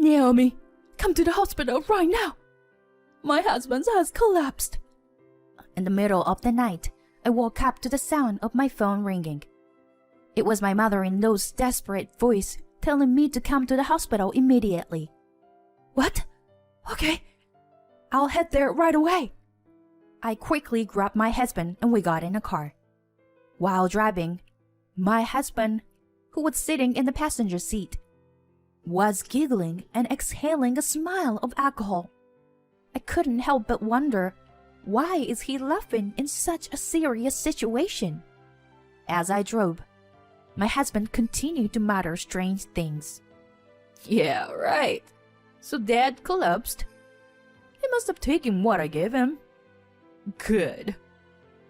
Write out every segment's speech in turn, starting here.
Naomi, come to the hospital right now. My husband has collapsed. In the middle of the night, I woke up to the sound of my phone ringing. It was my mother-in-law's desperate voice telling me to come to the hospital immediately. What? Okay. I'll head there right away. I quickly grabbed my husband and we got in a car. While driving, my husband, who was sitting in the passenger seat, was giggling and exhaling a smile of alcohol. I couldn't help but wonder, why is he laughing in such a serious situation? As I drove, my husband continued to mutter strange things. Yeah, right. So Dad collapsed. He must have taken what I gave him. Good.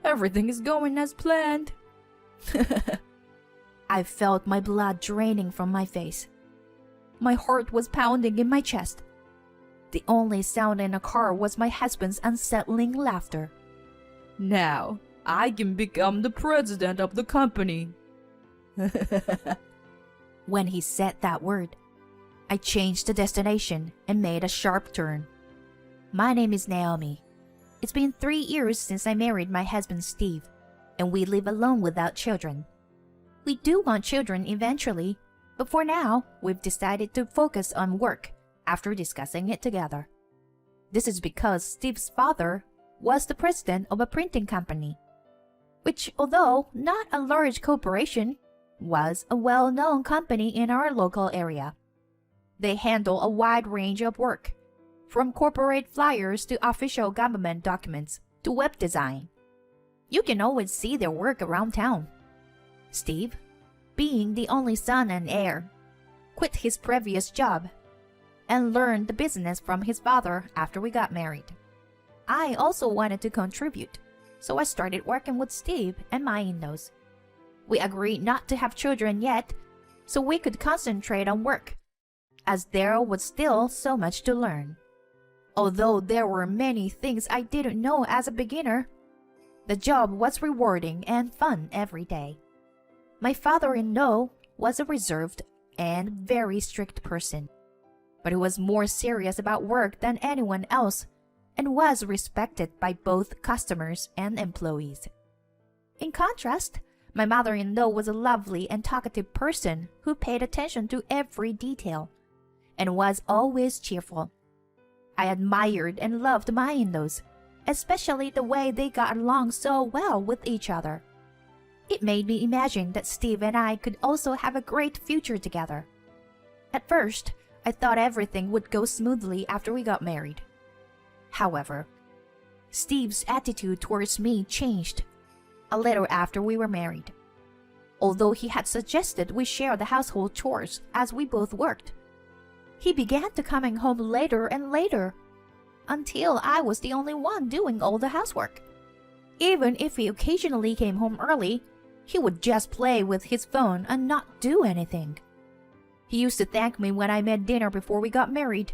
Everything is going as planned. I felt my blood draining from my face. My heart was pounding in my chest. The only sound in the car was my husband's unsettling laughter. Now, I can become the president of the company. When he said that word, I changed the destination and made a sharp turn. My name is Naomi. It's been 3 years since I married my husband Steve, and we live alone without children. We do want children eventually, but for now, we've decided to focus on work after discussing it together. This is because Steve's father was the president of a printing company, which, although not a large corporation, was a well-known company in our local area. They handle a wide range of work, from corporate flyers to official government documents to web design. You can always see their work around town. Steve, being the only son and heir, quit his previous job and learned the business from his father after we got married. I also wanted to contribute, so I started working with Steve and my in-laws. We agreed not to have children yet, so we could concentrate on work, as there was still so much to learn. Although there were many things I didn't know as a beginner, the job was rewarding and fun every day. My father-in-law was a reserved and very strict person, but he was more serious about work than anyone else and was respected by both customers and employees. In contrast, my mother-in-law was a lovely and talkative person who paid attention to every detail and was always cheerful. I admired and loved my in-laws, especially the way they got along so well with each other. It made me imagine that Steve and I could also have a great future together. At first, I thought everything would go smoothly after we got married. However, Steve's attitude towards me changed a little after we were married. Although he had suggested we share the household chores as we both worked, he began to coming home later and later, until I was the only one doing all the housework. Even if he occasionally came home early, he would just play with his phone and not do anything. He used to thank me when I made dinner before we got married,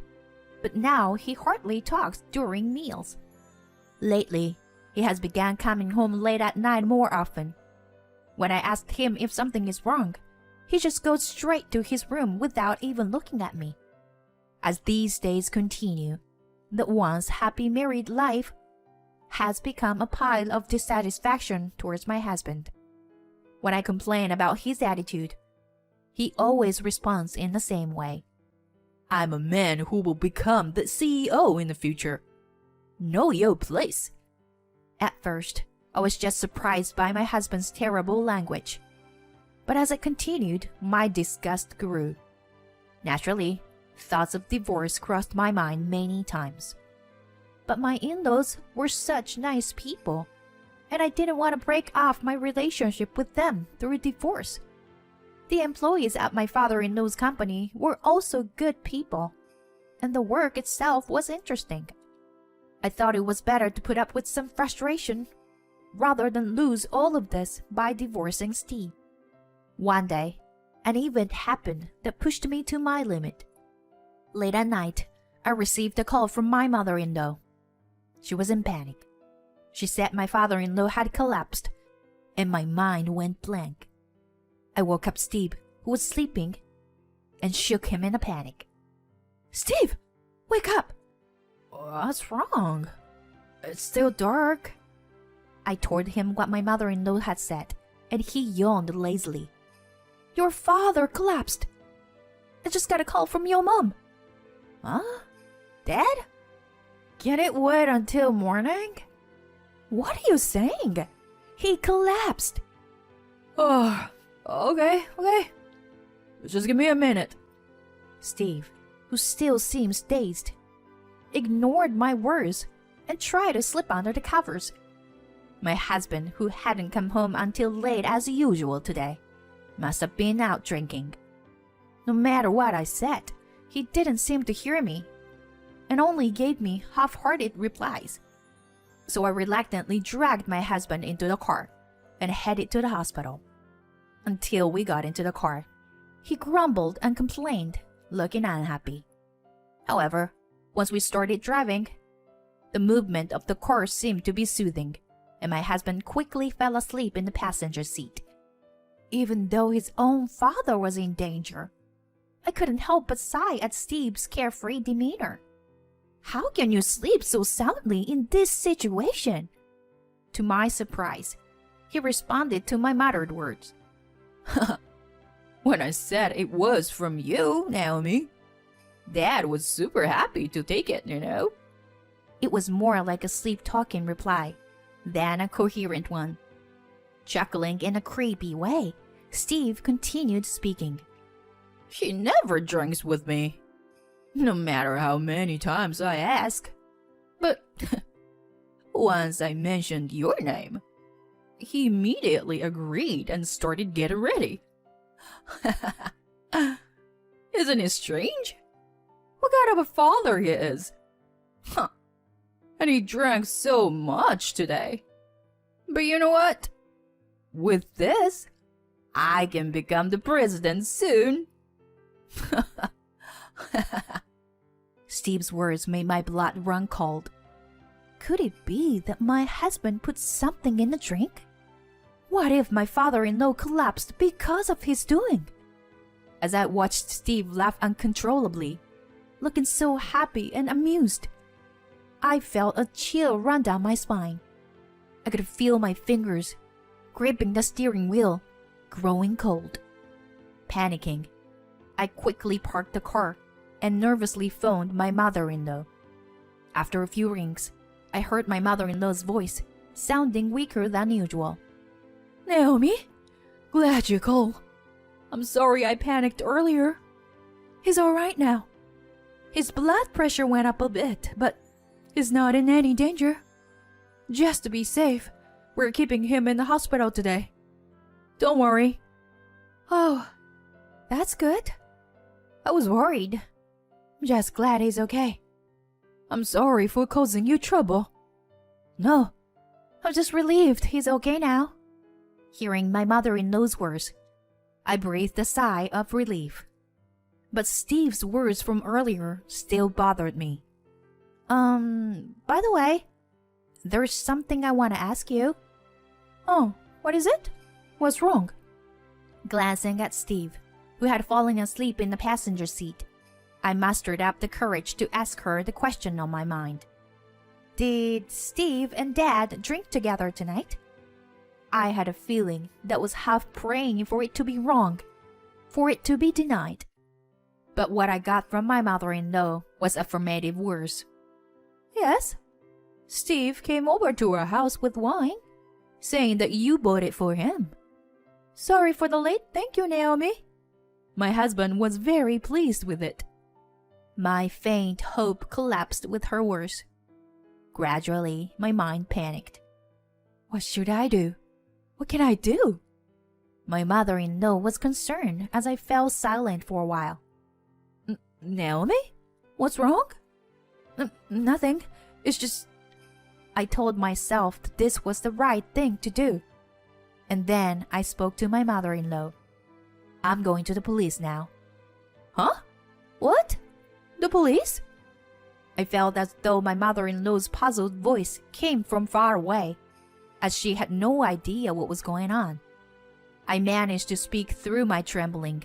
but now he hardly talks during meals. Lately, he has begun coming home late at night more often. When I asked him if something is wrong, he just goes straight to his room without even looking at me. As these days continue, the once happy married life has become a pile of dissatisfaction towards my husband. When I complain about his attitude, he always responds in the same way. I'm a man who will become the CEO in the future. Know your place. At first, I was just surprised by my husband's terrible language. But as I continued, my disgust grew. Naturally, thoughts of divorce crossed my mind many times. But my in-laws were such nice people, and I didn't want to break off my relationship with them through divorce. The employees at my father-in-law's company were also good people, and the work itself was interesting. I thought it was better to put up with some frustration rather than lose all of this by divorcing Steve. One day, an event happened that pushed me to my limit. Late at night, I received a call from my mother-in-law. She was in panic. She said my father-in-law had collapsed, and my mind went blank. I woke up Steve, who was sleeping, and shook him in a panic. Steve, wake up! What's wrong? It's still dark. I told him what my mother-in-law had said, and he yawned lazily. Your father collapsed. I just got a call from your mom. Huh? Dead? Can it wait until morning? What are you saying? He collapsed. Oh, okay. Just give me a minute. Steve, who still seems dazed, ignored my words and tried to slip under the covers. My husband, who hadn't come home until late as usual today, must have been out drinking. No matter what I said, he didn't seem to hear me and only gave me half-hearted replies. So I reluctantly dragged my husband into the car and headed to the hospital. Until we got into the car, he grumbled and complained, looking unhappy. However, once we started driving, the movement of the car seemed to be soothing, and my husband quickly fell asleep in the passenger seat. Even though his own father was in danger, I couldn't help but sigh at Steve's carefree demeanor. How can you sleep so soundly in this situation? To my surprise, he responded to my muttered words. When I said it was from you, Naomi, Dad was super happy to take it, you know. It was more like a sleep-talking reply than a coherent one. Chuckling in a creepy way, Steve continued speaking. He never drinks with me, no matter how many times I ask. But once I mentioned your name, he immediately agreed and started getting ready. Isn't it strange? What kind of a father he is? Huh. And he drank so much today. But you know what? With this, I can become the president soon. Steve's words made my blood run cold. Could it be that my husband put something in the drink? What if my father-in-law collapsed because of his doing? As I watched Steve laugh uncontrollably, looking so happy and amused, I felt a chill run down my spine. I could feel my fingers, gripping the steering wheel, growing cold. Panicking, I quickly parked the car and nervously phoned my mother-in-law. After a few rings, I heard my mother-in-law's voice, sounding weaker than usual. Naomi, glad you called. I'm sorry I panicked earlier. He's all right now. His blood pressure went up a bit, but he's not in any danger. Just to be safe, we're keeping him in the hospital today. Don't worry. Oh, that's good. I was worried. I'm just glad he's okay. I'm sorry for causing you trouble. No, I'm just relieved he's okay now. Hearing my mother-in-law's words, I breathed a sigh of relief. But Steve's words from earlier still bothered me. By the way, there's something I want to ask you. Oh, what is it? What's wrong? Glancing at Steve, who had fallen asleep in the passenger seat, I mustered up the courage to ask her the question on my mind. Did Steve and Dad drink together tonight? I had a feeling that was half praying for it to be wrong, for it to be denied. But what I got from my mother-in-law was affirmative words. Yes, Steve came over to our house with wine, saying that you bought it for him. Sorry for the late thank you, Naomi. My husband was very pleased with it. My faint hope collapsed with her words. Gradually, my mind panicked. What should I do? What can I do? My mother-in-law was concerned as I fell silent for a while. Naomi? What's wrong? Nothing. It's just... I told myself that this was the right thing to do. And then I spoke to my mother-in-law. I'm going to the police now. Huh? What? The police? I felt as though my mother-in-law's puzzled voice came from far away, as she had no idea what was going on. I managed to speak through my trembling.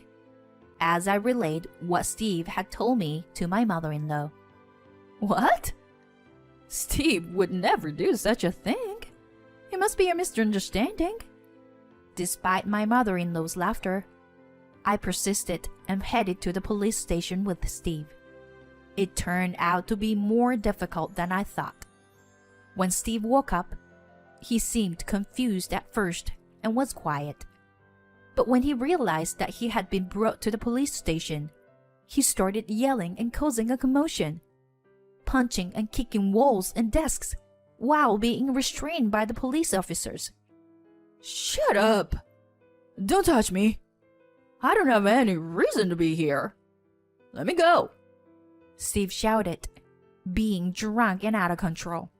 as I relayed what Steve had told me to my mother-in-law. "What? Steve would never do such a thing. It must be a misunderstanding." Despite my mother-in-law's laughter, I persisted and headed to the police station with Steve. It turned out to be more difficult than I thought. When Steve woke up, he seemed confused at first and was quiet. But when he realized that he had been brought to the police station, he started yelling and causing a commotion, punching and kicking walls and desks while being restrained by the police officers. "Shut up! Don't touch me! I don't have any reason to be here. Let me go!" Steve shouted, being drunk and out of control.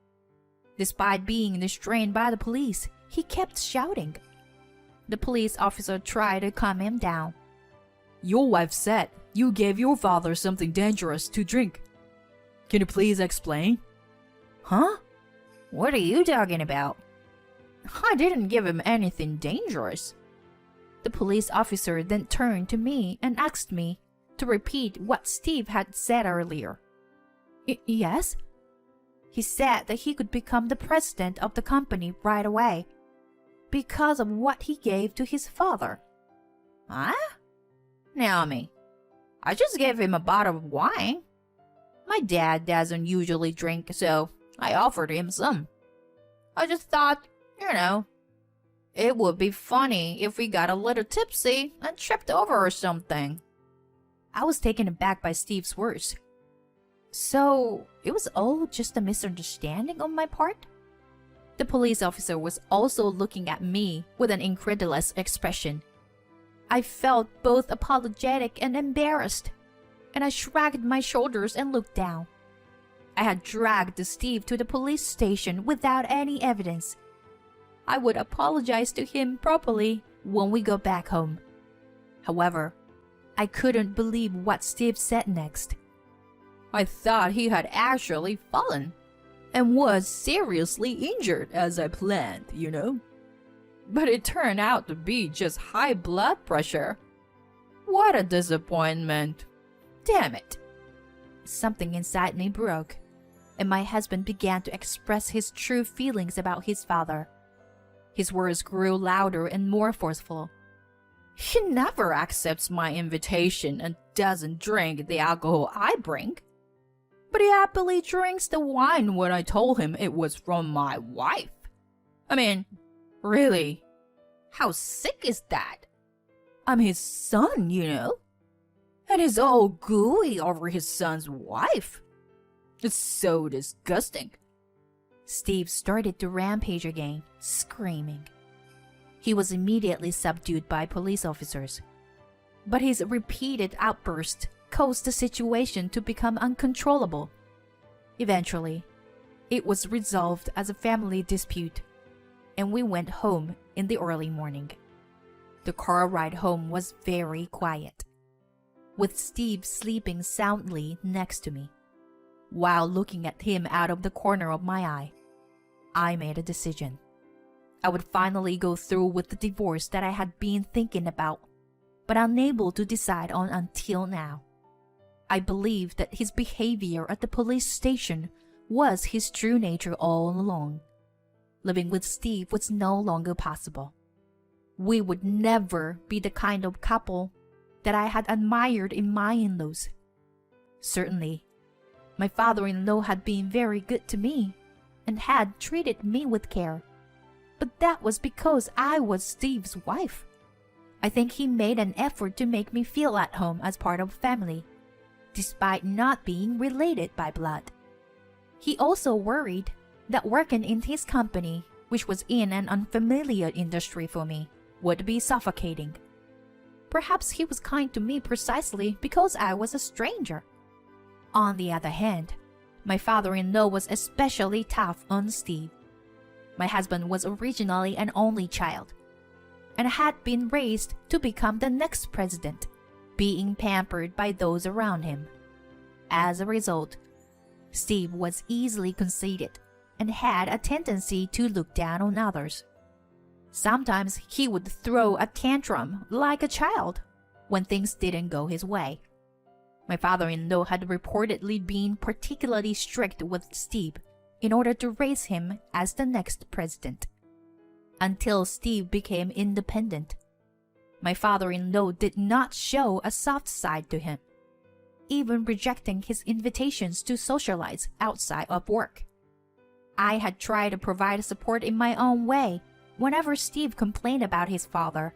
Despite being restrained by the police, he kept shouting. The police officer tried to calm him down. "Your wife said you gave your father something dangerous to drink. Can you please explain?" "Huh? What are you talking about? I didn't give him anything dangerous." The police officer then turned to me and asked me to repeat what Steve had said earlier. Yes? He said that he could become the president of the company right away because of what he gave to his father. Huh? Naomi, I just gave him a bottle of wine. My dad doesn't usually drink, so I offered him some. I just thought, it would be funny if we got a little tipsy and tripped over or something. I was taken aback by Steve's words. So, it was all just a misunderstanding on my part? The police officer was also looking at me with an incredulous expression. I felt both apologetic and embarrassed, and I shrugged my shoulders and looked down. I had dragged Steve to the police station without any evidence. I would apologize to him properly when we got back home. However, I couldn't believe what Steve said next. I thought he had actually fallen and was seriously injured as I planned, But it turned out to be just high blood pressure. What a disappointment. Damn it. Something inside me broke, and my husband began to express his true feelings about his father. His words grew louder and more forceful. He never accepts my invitation and doesn't drink the alcohol I bring. But he happily drinks the wine when I told him it was from my wife. I mean, really, how sick is that? I'm his son, And he's all gooey over his son's wife. It's so disgusting. Steve started to rampage again, screaming. He was immediately subdued by police officers. But his repeated outbursts caused the situation to become uncontrollable. Eventually, it was resolved as a family dispute, and we went home in the early morning. The car ride home was very quiet, with Steve sleeping soundly next to me. While looking at him out of the corner of my eye, I made a decision. I would finally go through with the divorce that I had been thinking about, but unable to decide on until now. I believed that his behavior at the police station was his true nature all along. Living with Steve was no longer possible. We would never be the kind of couple that I had admired in my in-laws. Certainly, my father-in-law had been very good to me and had treated me with care. But that was because I was Steve's wife. I think he made an effort to make me feel at home as part of family, despite not being related by blood. He also worried that working in his company, which was in an unfamiliar industry for me, would be suffocating. Perhaps he was kind to me precisely because I was a stranger. On the other hand, my father-in-law was especially tough on Steve. My husband was originally an only child, and had been raised to become the next president, being pampered by those around him. As a result, Steve was easily conceited and had a tendency to look down on others. Sometimes he would throw a tantrum like a child, when things didn't go his way. My father-in-law had reportedly been particularly strict with Steve in order to raise him as the next president. Until Steve became independent, my father-in-law did not show a soft side to him, even rejecting his invitations to socialize outside of work. I had tried to provide support in my own way whenever Steve complained about his father,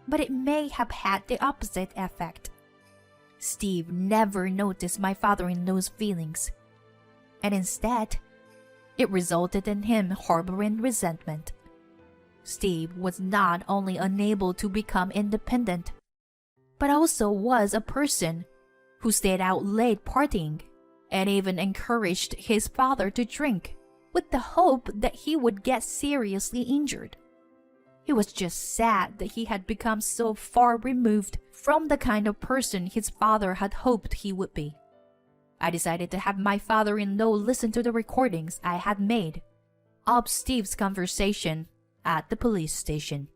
but it may have had the opposite effect. Steve never noticed my father-in-law's feelings, and instead, it resulted in him harboring resentment. Steve was not only unable to become independent, but also was a person who stayed out late partying and even encouraged his father to drink with the hope that he would get seriously injured. It was just sad that he had become so far removed from the kind of person his father had hoped he would be. I decided to have my father-in-law listen to the recordings I had made of Steve's conversation at the police station.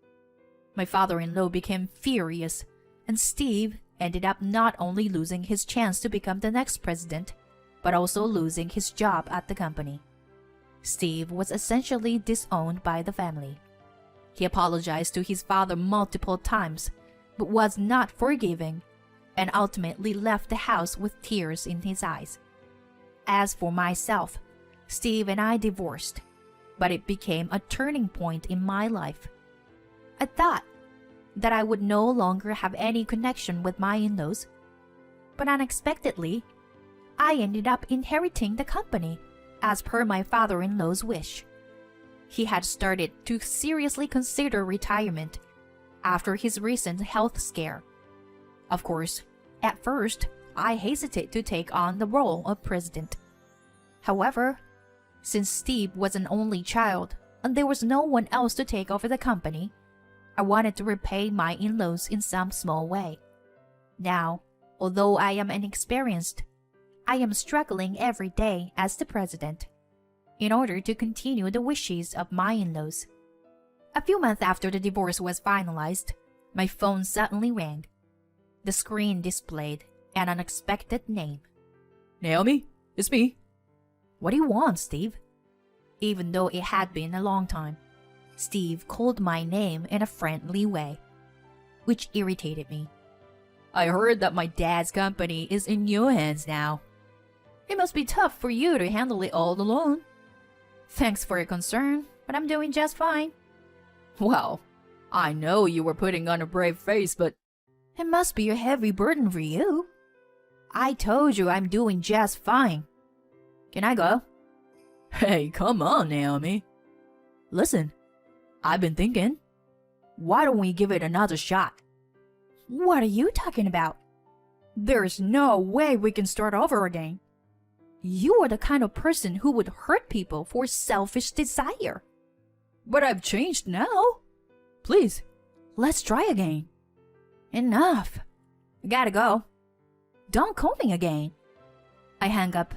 My father-in-law became furious, and Steve ended up not only losing his chance to become the next president, but also losing his job at the company. Steve was essentially disowned by the family. He apologized to his father multiple times, but was not forgiving, and ultimately left the house with tears in his eyes. As for myself, Steve and I divorced, but it became a turning point in my life. I thought that I would no longer have any connection with my in-laws, but unexpectedly, I ended up inheriting the company as per my father-in-law's wish. He had started to seriously consider retirement after his recent health scare. Of course, at first, I hesitated to take on the role of president. However, since Steve was an only child and there was no one else to take over the company, I wanted to repay my in-laws in some small way. Now, although I am inexperienced, I am struggling every day as the president in order to continue the wishes of my in-laws. A few months after the divorce was finalized, my phone suddenly rang. The screen displayed an unexpected name. Naomi, it's me. What do you want, Steve? Even though it had been a long time, Steve called my name in a friendly way, which irritated me. I heard that my dad's company is in your hands now. It must be tough for you to handle it all alone. Thanks for your concern, but I'm doing just fine. Well, I know you were putting on a brave face, but it must be a heavy burden for you. I told you I'm doing just fine. Can I go? Hey, come on, Naomi. Listen, I've been thinking, why don't we give it another shot? What are you talking about? There's no way we can start over again. You are the kind of person who would hurt people for selfish desire. But I've changed now. Please, let's try again. Enough. I gotta go. Don't call me again. I hung up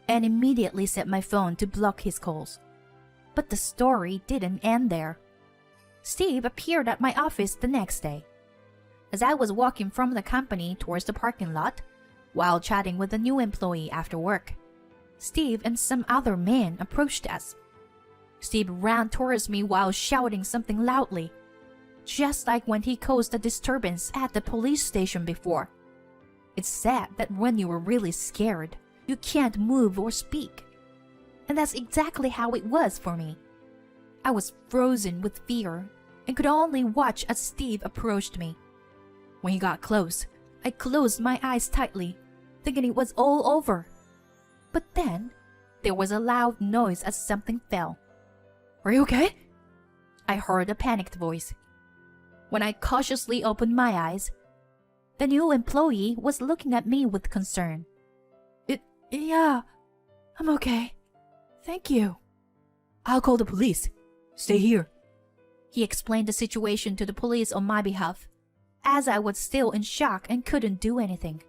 and immediately set my phone to block his calls. But the story didn't end there. Steve appeared at my office the next day. As I was walking from the company towards the parking lot, while chatting with a new employee after work, Steve and some other men approached us. Steve ran towards me while shouting something loudly, just like when he caused a disturbance at the police station before. It's sad that when you are really scared, you can't move or speak. And that's exactly how it was for me. I was frozen with fear and could only watch as Steve approached me. When he got close, I closed my eyes tightly, thinking it was all over. But then, there was a loud noise as something fell. Are you okay? I heard a panicked voice. When I cautiously opened my eyes, the new employee was looking at me with concern. Yeah, I'm okay. Thank you. I'll call the police. Stay here. He explained the situation to the police on my behalf, as I was still in shock and couldn't do anything.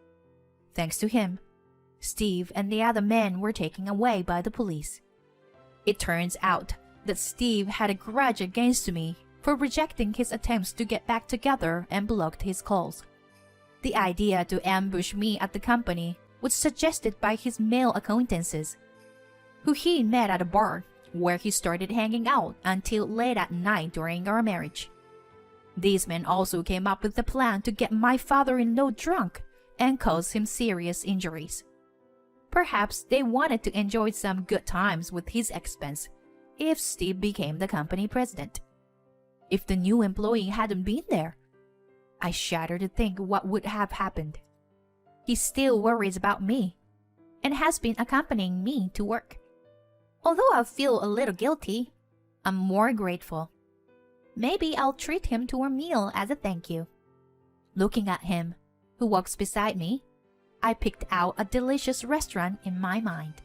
Thanks to him, Steve and the other men were taken away by the police. It turns out that Steve had a grudge against me for rejecting his attempts to get back together and blocked his calls. The idea to ambush me at the company was suggested by his male acquaintances, who he met at a bar where he started hanging out until late at night during our marriage. These men also came up with the plan to get my father-in-law drunk and cause him serious injuries. Perhaps they wanted to enjoy some good times with his expense if Steve became the company president. If the new employee hadn't been there, I shudder to think what would have happened. He still worries about me and has been accompanying me to work. Although I feel a little guilty, I'm more grateful. Maybe I'll treat him to a meal as a thank you. Looking at him, who walks beside me, I picked out a delicious restaurant in my mind.